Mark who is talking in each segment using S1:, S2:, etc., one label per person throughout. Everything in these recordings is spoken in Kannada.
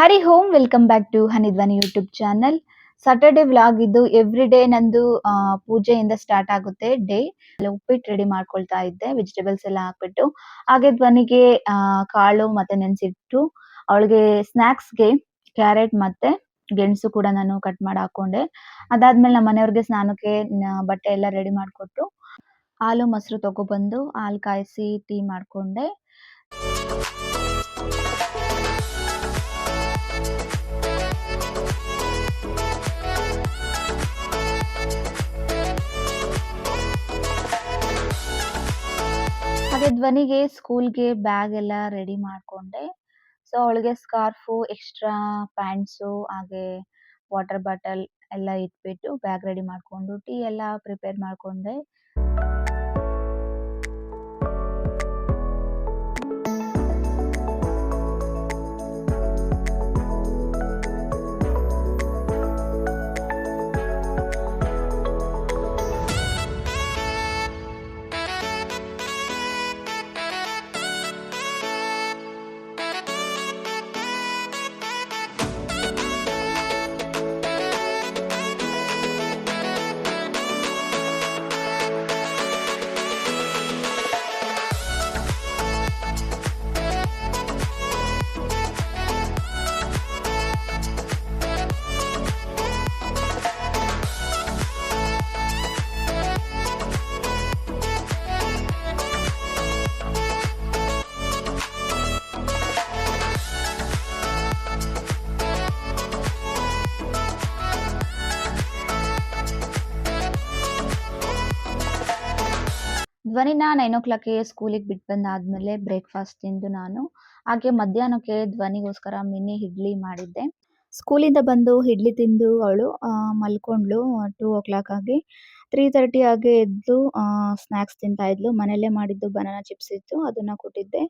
S1: Hari Om welcome back to Hanidhwani YouTube channel. Saturday vlog ಇದು. ಎವ್ರಿ ಡೇ ನಂದು ಪೂಜೆಯಿಂದ ಸ್ಟಾರ್ಟ್ ಆಗುತ್ತೆ ಡೇ. ಉಪ್ಪಿಟ್ಟು ರೆಡಿ ಮಾಡ್ಕೊಳ್ತಾ ಇದ್ದೆ, ವೆಜಿಟೇಬಲ್ಸ್ ಎಲ್ಲ ಹಾಕ್ಬಿಟ್ಟು. ಹಾಗೆ ಧ್ವನಿಗೆ ಕಾಳು ಮತ್ತೆ ನೆನೆಸಿಟ್ಟು ಅವಳಿಗೆ ಸ್ನ್ಯಾಕ್ಸ್ಗೆ ಕ್ಯಾರೆಟ್ ಮತ್ತೆ ಗೆಣಸು ಕೂಡ ನಾನು ಕಟ್ ಮಾಡಿ ಹಾಕೊಂಡೆ. ಅದಾದ್ಮೇಲೆ ನಮ್ಮ ಮನೆಯವ್ರಿಗೆ ಸ್ನಾನಕ್ಕೆ ಬಟ್ಟೆ ಎಲ್ಲ ರೆಡಿ ಮಾಡಿಕೊಟ್ಟು ಹಾಲು ಮೊಸರು ತಗೊಬಂದು ಹಾಲು ಕಾಯಿಸಿ ಟೀ ಮಾಡ್ಕೊಂಡೆ. ಹಾಗೆ ಧ್ವನಿಗೆ ಸ್ಕೂಲ್ಗೆ ಬ್ಯಾಗ್ ಎಲ್ಲ ರೆಡಿ ಮಾಡ್ಕೊಂಡೆ. ಸೊ ಅವಳಿಗೆ ಸ್ಕಾರ್ಫು, ಎಕ್ಸ್ಟ್ರಾ ಪ್ಯಾಂಟ್ಸು, ಹಾಗೆ ವಾಟರ್ ಬಾಟಲ್ ಎಲ್ಲ ಇಟ್ಬಿಟ್ಟು ಬ್ಯಾಗ್ ರೆಡಿ ಮಾಡ್ಕೊಂಡು ಟೀ ಎಲ್ಲ ಪ್ರಿಪೇರ್ ಮಾಡ್ಕೊಂಡೆ. ಧ್ವನಿನ 9 ಸ್ಕೂಲಿಗೆ ಬಿಟ್ಟು ಬಂದಾದ್ಮೇಲೆ ಬ್ರೇಕ್ಫಾಸ್ಟ್ ತಿಂದು ನಾನು ಹಾಗೆ ಮಧ್ಯಾಹ್ನಕ್ಕೆ ಧ್ವನಿಗೋಸ್ಕರ ಮಿನಿ ಇಡ್ಲಿ ಮಾಡಿದ್ದೆ. ಸ್ಕೂಲಿಂದ ಬಂದು ಇಡ್ಲಿ ತಿಂದು ಅವಳು ಮಲ್ಕೊಂಡ್ಳು 2 ಆಗಿ. 3:30 ಆಗಿ ಎದ್ದು ಸ್ನ್ಯಾಕ್ಸ್ ತಿಂತಾ ಇದ್ಲು. ಮನೆಯಲ್ಲೇ ಮಾಡಿದ್ದು ಬನಾನಾ ಚಿಪ್ಸ್ ಇತ್ತು, ಅದನ್ನ ಕೊಟ್ಟಿದ್ದೆ.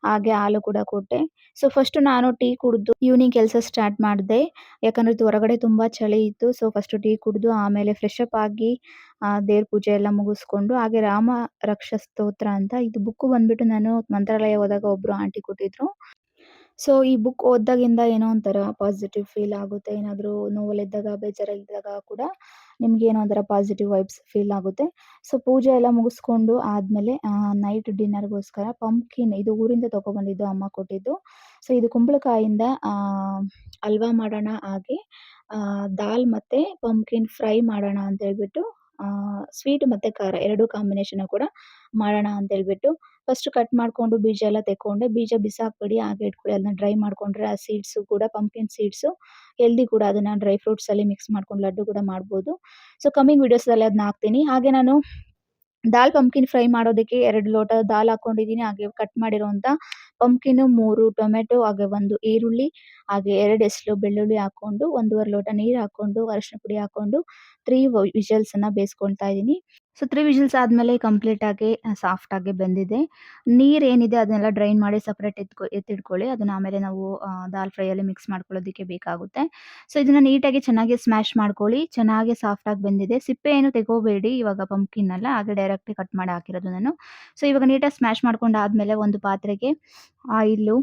S1: ಹಾಗೆ ಹಾಲು ಕೂಡ ಕೊಟ್ಟೆ. ಸೊ ಫಸ್ಟ್ ನಾನು ಟೀ ಕುಡಿದು ಈವ್ನಿಂಗ್ ಕೆಲಸ ಸ್ಟಾರ್ಟ್ ಮಾಡಿದೆ. ಯಾಕಂದ್ರೆ ಹೊರಗಡೆ ತುಂಬಾ ಚಳಿ ಇತ್ತು. ಸೊ ಫಸ್ಟ್ ಟೀ ಕುಡಿದು ಆಮೇಲೆ ಫ್ರೆಶ್ ಅಪ್ ಆಗಿ ದೇವ್ರ ಪೂಜೆ ಎಲ್ಲ ಮುಗಿಸ್ಕೊಂಡು ಹಾಗೆ ರಾಮ ರಕ್ಷ ಸ್ತೋತ್ರ ಅಂತ ಇದು ಬುಕ್ ಬಂದ್ಬಿಟ್ಟು ನಾನು ಮಂತ್ರಾಲಯ ಹೋದಾಗ ಒಬ್ರು ಆಂಟಿ ಕೊಟ್ಟಿದ್ರು. ಸೊ ಈ ಬುಕ್ ಓದ್ದಾಗಿಂದ ಏನೋ ಒಂಥರ ಪಾಸಿಟಿವ್ ಫೀಲ್ ಆಗುತ್ತೆ. ಏನಾದರೂ ನೋವಲ್ಲಿದ್ದಾಗ, ಬೇಜಾರಲ್ಲಿದ್ದಾಗ ಕೂಡ ನಿಮ್ಗೆ ಏನೋ ಒಂಥರ ಪಾಸಿಟಿವ್ ವೈಬ್ಸ್ ಫೀಲ್ ಆಗುತ್ತೆ. ಸೊ ಪೂಜೆ ಎಲ್ಲ ಮುಗಿಸ್ಕೊಂಡು ಆದಮೇಲೆ ನೈಟ್ ಡಿನ್ನರ್‌ಗೋಸ್ಕರ ಪಂಪ್ಕಿನ್ ಇದು ಊರಿಂದ ತಗೊಬಂದಿದ್ದು, ಅಮ್ಮ ಕೊಟ್ಟಿದ್ದು. ಸೊ ಇದು ಕುಂಬಳಕಾಯಿಂದ ಹಲ್ವಾ ಮಾಡೋಣ, ಹಾಗೆ ದಾಲ್ ಮತ್ತು ಪಂಪ್ಕಿನ್ ಫ್ರೈ ಮಾಡೋಣ ಅಂತ ಹೇಳ್ಬಿಟ್ಟು ಸ್ವೀಟ್ ಮತ್ತು ಖಾರ 2 ಕಾಂಬಿನೇಷನ್ ಕೂಡ ಮಾಡೋಣ ಅಂತ ಹೇಳ್ಬಿಟ್ಟು ಫಸ್ಟ್ ಕಟ್ ಮಾಡ್ಕೊಂಡು ಬೀಜ ಎಲ್ಲ ತೆಕ್ಕೊಂಡೆ. ಬೀಜ ಬಿಸಾಕ್ಬೇಡಿ, ಹಾಗೆ ಇಟ್ಕೊಳ್ಳಿ. ಅದನ್ನ ಡ್ರೈ ಮಾಡ್ಕೊಂಡ್ರೆ ಆ ಸೀಡ್ಸು ಕೂಡ ಪಂಪ್ಕಿನ್ ಸೀಡ್ಸು ಹೆಲ್ದಿ ಕೂಡ. ಅದನ್ನ ಡ್ರೈ ಫ್ರೂಟ್ಸಲ್ಲಿ ಮಿಕ್ಸ್ ಮಾಡ್ಕೊಂಡು ಲಡ್ಡು ಕೂಡ ಮಾಡ್ಬೋದು. ಸೊ ಕಮಿಂಗ್ ವಿಡಿಯೋಸಲ್ಲಿ ಅದನ್ನ ಹಾಕ್ತೀನಿ. ಹಾಗೆ ನಾನು ದಾಲ್ ಪಂಪ್ಕಿನ್ ಫ್ರೈ ಮಾಡೋದಕ್ಕೆ 2 ಲೋಟ ದಾಲ್ ಹಾಕೊಂಡಿದ್ದೀನಿ. ಹಾಗೆ ಕಟ್ ಮಾಡಿರೋಂಥ ಪಂಪ್ಕಿನ್ನು, 3 ಟೊಮೆಟೊ, ಹಾಗೆ 1 ಈರುಳ್ಳಿ, ಹಾಗೆ 2 ಎಸಳು ಬೆಳ್ಳುಳ್ಳಿ ಹಾಕ್ಕೊಂಡು 1 1/2 ಲೋಟ ನೀರು ಹಾಕ್ಕೊಂಡು ಅರಿಶಿನ ಪುಡಿ ಹಾಕ್ಕೊಂಡು 3 ವಿಷಲ್ಸನ್ನು ಬೇಯಿಸ್ಕೊಳ್ತಾ ಇದ್ದೀನಿ. ಸೊ 3 ವಿಷಲ್ಸ್ ಆದಮೇಲೆ ಕಂಪ್ಲೀಟಾಗಿ ಸಾಫ್ಟಾಗಿ ಬೆಂದಿದೆ. ನೀರೇನಿದೆ ಅದನ್ನೆಲ್ಲ ಡ್ರೈನ್ ಮಾಡಿ ಸಪ್ರೇಟ್ ಎತ್ತಿಟ್ಕೊಳ್ಳಿ. ಅದನ್ನ ಆಮೇಲೆ ನಾವು ದಾಲ್ ಫ್ರೈಯಲ್ಲಿ ಮಿಕ್ಸ್ ಮಾಡ್ಕೊಳ್ಳೋದಕ್ಕೆ ಬೇಕಾಗುತ್ತೆ. ಸೊ ಇದನ್ನ ನೀಟಾಗಿ ಚೆನ್ನಾಗಿ ಸ್ಮ್ಯಾಶ್ ಮಾಡ್ಕೊಳ್ಳಿ. ಚೆನ್ನಾಗಿ ಸಾಫ್ಟಾಗಿ ಬೆಂದಿದೆ. ಸಿಪ್ಪೆ ಏನು ತೆಗೋಬೇಡಿ ಇವಾಗ ಪಂಪ್ಕಿನ್ನೆಲ್ಲ, ಹಾಗೆ ಡೈರೆಕ್ಟಾಗಿ ಕಟ್ ಮಾಡಿ ಹಾಕಿರೋದು ನಾನು. ಸೊ ಇವಾಗ ನೀಟಾಗಿ ಸ್ಮ್ಯಾಶ್ ಮಾಡ್ಕೊಂಡಾದ್ಮೇಲೆ ಒಂದು ಪಾತ್ರೆಗೆ ಆಯಿಲು,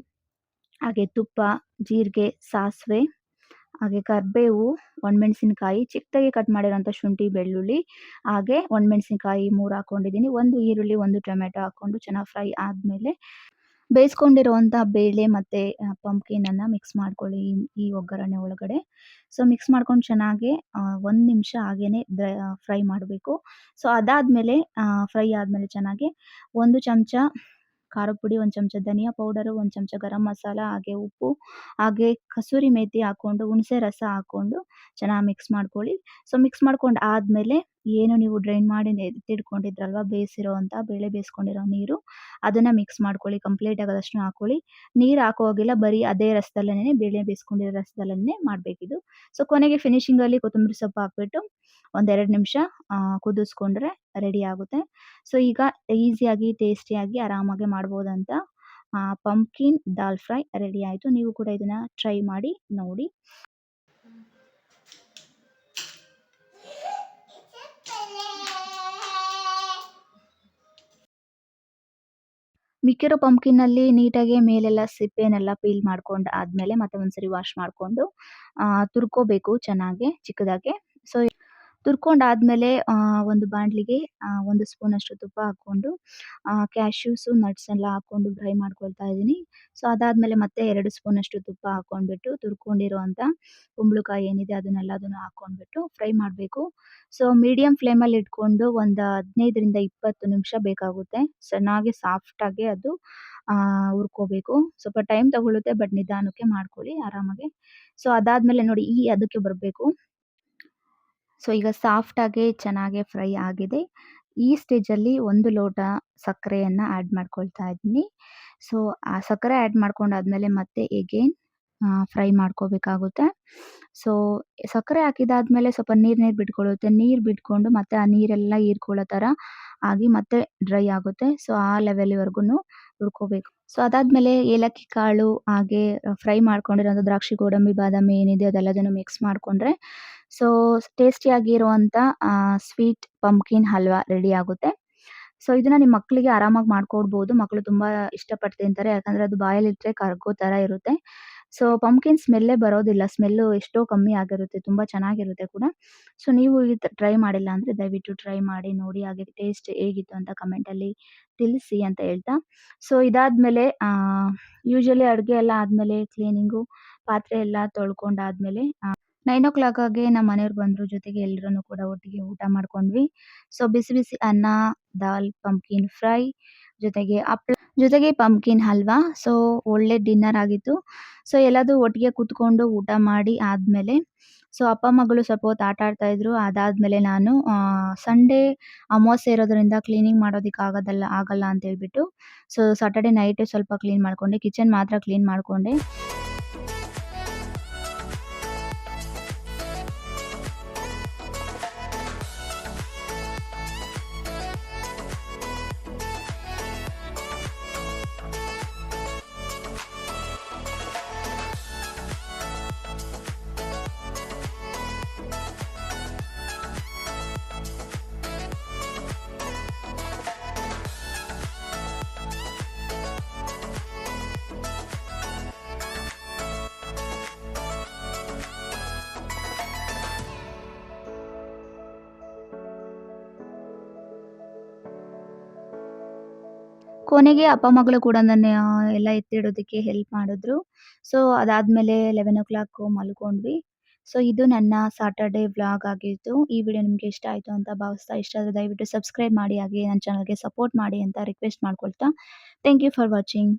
S1: ಹಾಗೆ ತುಪ್ಪ, ಜೀರಿಗೆ, ಸಾಸಿವೆ, ಹಾಗೆ ಕರಿಬೇವು, ಒಣಮೆಣಸಿನಕಾಯಿ, ಚಿಕ್ಕದಾಗಿ ಕಟ್ ಮಾಡಿರೋಂಥ ಶುಂಠಿ, ಬೆಳ್ಳುಳ್ಳಿ, ಹಾಗೆ ಒಣಮೆಣಸಿನಕಾಯಿ 3 ಹಾಕ್ಕೊಂಡಿದ್ದೀನಿ. 1 ಈರುಳ್ಳಿ, 1 ಟೊಮೆಟೊ ಹಾಕ್ಕೊಂಡು ಚೆನ್ನಾಗಿ ಫ್ರೈ ಆದಮೇಲೆ ಬೇಯಿಸ್ಕೊಂಡಿರುವಂಥ ಬೇಳೆ ಮತ್ತು ಪಂಪ್ಕಿನನ್ನು ಮಿಕ್ಸ್ ಮಾಡ್ಕೊಳ್ಳಿ ಈ ಒಗ್ಗರಣೆ ಒಳಗಡೆ. ಸೊ ಮಿಕ್ಸ್ ಮಾಡ್ಕೊಂಡು ಚೆನ್ನಾಗಿ 1 ನಿಮಿಷ ಹಾಗೇನೆ ಫ್ರೈ ಮಾಡಬೇಕು. ಸೊ ಅದಾದಮೇಲೆ ಫ್ರೈ ಆದಮೇಲೆ ಚೆನ್ನಾಗಿ 1 ಚಮಚ ಖಾರದ ಪುಡಿ, 1 ಚಮಚ ಧನಿಯಾ ಪೌಡರು, 1 ಚಮಚ ಗರಂ ಮಸಾಲ, ಹಾಗೆ ಉಪ್ಪು, ಹಾಗೆ ಕಸೂರಿ ಮೇಥಿ ಹಾಕ್ಕೊಂಡು ಹುಣಸೆ ರಸ ಹಾಕ್ಕೊಂಡು ಚೆನ್ನಾಗಿ ಮಿಕ್ಸ್ ಮಾಡ್ಕೊಳ್ಳಿ. ಸೊ ಮಿಕ್ಸ್ ಮಾಡ್ಕೊಂಡು ಆದಮೇಲೆ ಏನು ನೀವು ಡ್ರೈನ್ ಮಾಡಿ ಎತ್ತಿಟ್ಕೊಂಡಿದ್ರಲ್ವ ಬೇಯಿಸಿರೋವಂಥ ಬೇಳೆ ಬೇಯಿಸ್ಕೊಂಡಿರೋ ನೀರು, ಅದನ್ನು ಮಿಕ್ಸ್ ಮಾಡ್ಕೊಳ್ಳಿ. ಕಂಪ್ಲೀಟಾಗಿ ಅದಷ್ಟು ಹಾಕ್ಕೊಳ್ಳಿ. ನೀರು ಹಾಕೋ ಹಾಗಿಲ್ಲ, ಬರೀ ಅದೇ ರಸದಲ್ಲೇ ಬೇಳೆ ಬೇಯಿಸ್ಕೊಂಡಿರೋ ರಸದಲ್ಲೇ ಮಾಡಬೇಕಿದು. ಸೊ ಕೊನೆಗೆ ಫಿನಿಶಿಂಗಲ್ಲಿ ಕೊತ್ತಂಬರಿ ಸೊಪ್ಪು ಹಾಕ್ಬಿಟ್ಟು ಒಂದು 2 ನಿಮಿಷ ಕುದಿಸ್ಕೊಂಡ್ರೆ ರೆಡಿ ಆಗುತ್ತೆ. ಸೊ ಈಗ ಈಸಿಯಾಗಿ, ಟೇಸ್ಟಿಯಾಗಿ, ಆರಾಮಾಗಿ ಮಾಡ್ಬೋದಂತ ಪಂಪ್ಕಿನ್ ದಾಲ್ ಫ್ರೈ ರೆಡಿ ಆಯಿತು. ನೀವು ಕೂಡ ಇದನ್ನು ಟ್ರೈ ಮಾಡಿ ನೋಡಿ. ಮಿಕ್ಕಿರೋ ಪಂಪ್ಕಿನ್ನಲ್ಲಿ ನೀಟಾಗಿ ಮೇಲೆಲ್ಲ ಸಿಪ್ಪೆನೆಲ್ಲ ಪೀಲ್ ಮಾಡ್ಕೊಂಡು ಆದ್ಮೇಲೆ ಮತ್ತೆ ಒಂದ್ಸರಿ ವಾಶ್ ಮಾಡ್ಕೊಂಡು ತುರ್ಕೋಬೇಕು ಚೆನ್ನಾಗಿ ಚಿಕ್ಕದಾಗಿ. ಸೊ ತುರ್ಕೊಂಡಾದ್ಮೇಲೆ ಒಂದು ಬಾಂಡ್ಲಿಗೆ 1 ಸ್ಪೂನಷ್ಟು ತುಪ್ಪ ಹಾಕ್ಕೊಂಡು ಕ್ಯಾಶ್ಯೂಸು, ನಟ್ಸ್ ಎಲ್ಲ ಹಾಕ್ಕೊಂಡು ಫ್ರೈ ಮಾಡ್ಕೊಳ್ತಾ ಇದೀನಿ. ಸೊ ಅದಾದ್ಮೇಲೆ ಮತ್ತೆ 2 ಸ್ಪೂನಷ್ಟು ತುಪ್ಪ ಹಾಕ್ಕೊಂಡ್ಬಿಟ್ಟು ತುರ್ಕೊಂಡಿರುವಂಥ ಕುಂಬಳಕಾಯಿ ಏನಿದೆ ಅದನ್ನೆಲ್ಲದನ್ನು ಹಾಕ್ಕೊಂಡ್ಬಿಟ್ಟು ಫ್ರೈ ಮಾಡ್ಬೇಕು. ಸೊ ಮೀಡಿಯಂ ಫ್ಲೇಮಲ್ಲಿ ಇಟ್ಕೊಂಡು ಒಂದು 15ರಿಂದ 20 ನಿಮಿಷ ಬೇಕಾಗುತ್ತೆ. ಚೆನ್ನಾಗಿ ಸಾಫ್ಟಾಗಿ ಅದು ಹುರ್ಕೋಬೇಕು. ಸ್ವಲ್ಪ ಟೈಮ್ ತಗೊಳುತ್ತೆ ಬಟ್ ನಿಧಾನಕ್ಕೆ ಮಾಡ್ಕೊಳ್ಳಿ ಆರಾಮಾಗಿ. ಸೊ ಅದಾದ್ಮೇಲೆ ನೋಡಿ ಈ ಹದಕ್ಕೆ ಬರ್ಬೇಕು. ಸೊ ಈಗ ಸಾಫ್ಟಾಗಿ ಚೆನ್ನಾಗಿ ಫ್ರೈ ಆಗಿದೆ. ಈ ಸ್ಟೇಜಲ್ಲಿ 1 ಲೋಟ ಸಕ್ಕರೆಯನ್ನ ಆಡ್ ಮಾಡ್ಕೊಳ್ತಾ ಇದ್ದೀನಿ. ಸೊ ಆ ಸಕ್ಕರೆ ಆಡ್ ಮಾಡ್ಕೊಂಡಾದ್ಮೇಲೆ ಮತ್ತೆ ಎಗೈನ್ ಫ್ರೈ ಮಾಡ್ಕೋಬೇಕಾಗುತ್ತೆ. ಸೊ ಸಕ್ಕರೆ ಹಾಕಿದಾದ್ಮೇಲೆ ಸ್ವಲ್ಪ ನೀರ್ ಬಿಟ್ಕೊಳ್ಳುತ್ತೆ. ನೀರ್ ಬಿಟ್ಕೊಂಡು ಮತ್ತೆ ಆ ನೀರೆಲ್ಲ ಹೀರ್ಕೊಳ್ಳೋ ಥರ ಆಗಿ ಮತ್ತೆ ಡ್ರೈ ಆಗುತ್ತೆ. ಸೊ ಆ ಲೆವೆಲ್‌ವರೆಗೂನು ಹುರ್ಕೋಬೇಕು. ಸೊ ಅದಾದ್ಮೇಲೆ ಏಲಕ್ಕಿ ಕಾಳು ಹಾಗೆ ಫ್ರೈ ಮಾಡ್ಕೊಂಡಿರೋಂಥ ದ್ರಾಕ್ಷಿ, ಗೋಡಂಬಿ, ಬಾದಾಮಿ ಏನಿದೆ ಅದೆಲ್ಲದನ್ನು ಮಿಕ್ಸ್ ಮಾಡ್ಕೊಂಡ್ರೆ ಸೊ ಟೇಸ್ಟಿಯಾಗಿರುವಂಥ ಸ್ವೀಟ್ ಪಂಪ್ಕಿನ್ ಹಲ್ವಾ ರೆಡಿ ಆಗುತ್ತೆ. ಸೊ ಇದನ್ನ ನಿಮ್ಮ ಮಕ್ಕಳಿಗೆ ಆರಾಮಾಗಿ ಮಾಡ್ಕೊಡ್ಬೋದು. ಮಕ್ಕಳು ತುಂಬಾ ಇಷ್ಟಪಟ್ಟು ತಿಂತಾರೆ. ಯಾಕಂದ್ರೆ ಅದು ಬಾಯಲ್ಲಿಟ್ರೆ ಕರ್ಗೋ ಥರ ಇರುತ್ತೆ. ಸೊ ಪಂಪ್ಕಿನ್ ಸ್ಮೆಲ್ಲೇ ಬರೋದಿಲ್ಲ. ಸ್ಮೆಲ್ಲು ಎಷ್ಟೋ ಕಮ್ಮಿ ಆಗಿರುತ್ತೆ. ತುಂಬಾ ಚೆನ್ನಾಗಿರುತ್ತೆ ಕೂಡ. ಸೊ ನೀವು ಟ್ರೈ ಮಾಡಿಲ್ಲ ಅಂದ್ರೆ ದಯವಿಟ್ಟು ಟ್ರೈ ಮಾಡಿ ನೋಡಿ. ಹಾಗೆ ಟೇಸ್ಟ್ ಹೇಗಿತ್ತು ಅಂತ ಕಮೆಂಟಲ್ಲಿ ತಿಳಿಸಿ ಅಂತ ಹೇಳ್ತಾ, ಸೊ ಇದಾದ್ಮೇಲೆ ಯೂಶುವಲಿ ಅಡುಗೆ ಎಲ್ಲ ಆದ್ಮೇಲೆ ಕ್ಲೀನಿಂಗು, ಪಾತ್ರೆ ಎಲ್ಲ ತೊಳ್ಕೊಂಡಾದ್ಮೇಲೆ 9:00 ನಮ್ಮ ಮನೆಯವ್ರು ಬಂದ್ರು. ಜೊತೆಗೆ ಎಲ್ರೂನು ಕೂಡ ಒಟ್ಟಿಗೆ ಊಟ ಮಾಡ್ಕೊಂಡ್ವಿ. ಸೊ ಬಿಸಿ ಬಿಸಿ ಅನ್ನ, ದಾಲ್, ಪಂಪ್ಕಿನ್ ಫ್ರೈ ಜೊತೆಗೆ ಜೊತೆಗೆ ಪಂಪ್ಕಿನ್ ಹಲ್ವಾ. ಸೊ ಒಳ್ಳೆ ಡಿನ್ನರ್ ಆಗಿತ್ತು. ಸೊ ಎಲ್ಲದು ಒಟ್ಟಿಗೆ ಕೂತ್ಕೊಂಡು ಊಟ ಮಾಡಿ ಆದ್ಮೇಲೆ ಸೊ ಅಪ್ಪ ಮಗಳು ಸ್ವಲ್ಪ ಹೊತ್ತು ಆಟ ಆಡ್ತಾ ಇದ್ರು. ಅದಾದ್ಮೇಲೆ ನಾನು ಸಂಡೇ ಅಮಾವಾಸ್ಯೆ ಇರೋದ್ರಿಂದ ಕ್ಲೀನಿಂಗ್ ಮಾಡೋದಕ್ಕೆ ಆಗಲ್ಲ ಅಂತ ಹೇಳ್ಬಿಟ್ಟು ಸೊ ಸಾಟರ್‌ಡೇ ನೈಟೇ ಸ್ವಲ್ಪ ಕ್ಲೀನ್ ಮಾಡ್ಕೊಂಡೆ. ಕಿಚನ್ ಮಾತ್ರ ಕ್ಲೀನ್ ಮಾಡ್ಕೊಂಡೆ. ಕೊನೆಗೆ ಅಪ್ಪ ಮಗಳು ಕೂಡ ನನ್ನ ಎಲ್ಲ ಎತ್ತಿಡೋದಕ್ಕೆ ಹೆಲ್ಪ್ ಮಾಡಿದ್ರು. ಸೊ ಅದಾದ್ಮೇಲೆ 11:00 ಮಲ್ಕೊಂಡ್ವಿ. ಸೊ ಇದು ನನ್ನ ಸಾಟರ್‌ಡೇ ವ್ಲಾಗ್ ಆಗಿತ್ತು. ಈ ವಿಡಿಯೋ ನಿಮ್ಗೆ ಇಷ್ಟ ಆಯ್ತು ಅಂತ ಭಾವಿಸ್ತಾ, ಇಷ್ಟ ಆದ್ರೆ ದಯವಿಟ್ಟು ಸಬ್ಸ್ಕ್ರೈಬ್ ಮಾಡಿ ಹಾಗೆ ನನ್ನ ಚಾನಲ್‌ಗೆ ಸಪೋರ್ಟ್ ಮಾಡಿ ಅಂತ ರಿಕ್ವೆಸ್ಟ್ ಮಾಡ್ಕೊಳ್ತಾ ಥ್ಯಾಂಕ್ ಯು ಫಾರ್ ವಾಚಿಂಗ್.